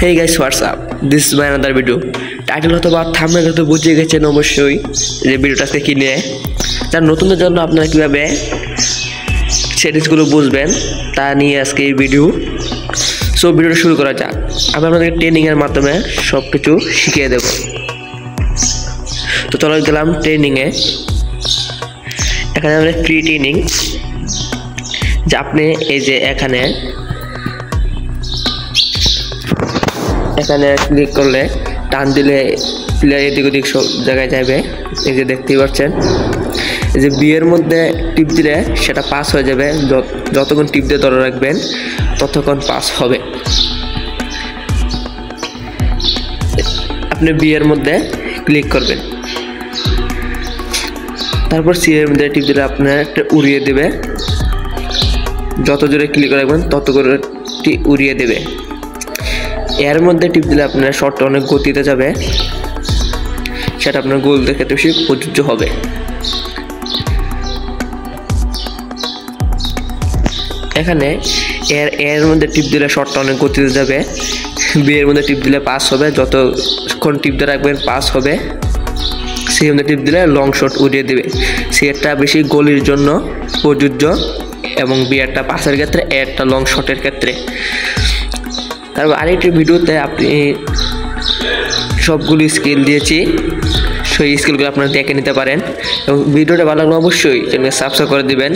Hey guys, what's up? This is my another video. Title অথবা thumbnail তো বুঝে গেছেন অবশ্যই যে ভিডিওটা আজকে কি নিয়ে। যারা নতুনদের জন্য আপনারা কীভাবে সেটিংসগুলো বুঝবেন তা নিয়ে আজকে এই ভিডিও। সো ভিডিওটা শুরু করা যাক। আমি আপনাদেরকে ট্রেনিংয়ের মাধ্যমে সব কিছু শিখিয়ে দেব। তো চলে গেলাম ট্রেনিংয়ে। এখানে আমরা ফ্রি ট্রেনিং, যে আপনি এই যে এখানে ক্লিক করলে টান দিলে প্লেয়ার এদিক ওদিক সব জায়গায় যাবে। এই যে দেখতেই পাচ্ছেন, এই যে বিয়ের মধ্যে টিপ দিলে সেটা পাস হয়ে যাবে। যতক্ষণ টিপ দিয়ে ধরে রাখবেন ততক্ষণ পাস হবে। আপনি বিয়ের মধ্যে ক্লিক করবেন, তারপর সি এর মধ্যে টিপ দিলে আপনার একটা উড়িয়ে দেবে। যত জোরে ক্লিক রাখবেন তত করে উড়িয়ে দেবে। এর মধ্যে টিপ দিলে আপনার শটটা অনেক গতিতে যাবে, সেটা আপনার গোলদের ক্ষেত্রে বেশি প্রযোজ্য হবে। এখানে এর মধ্যে টিপ দিলে শটটা অনেক গতিতে যাবে। বিয়ের মধ্যে টিপ দিলে পাস হবে, যতক্ষণ টিপ দিয়ে রাখবেন পাস হবে। সি এর মধ্যে টিপ দিলে লং শট উড়িয়ে দেবে। সি এরটা বেশি গোলের জন্য প্রযোজ্য এবং বিয়েরটা পাসের ক্ষেত্রে, এরটা লং শটের ক্ষেত্রে। তারপর আরেকটি ভিডিওতে আপনি সবগুলো স্কিল দিয়েছি, সেই স্কিলগুলো আপনারা দেখে নিতে পারেন। এবং ভিডিওটা ভালো লাগলে অবশ্যই চ্যানেলকে সাবস্ক্রাইব করে দিবেন।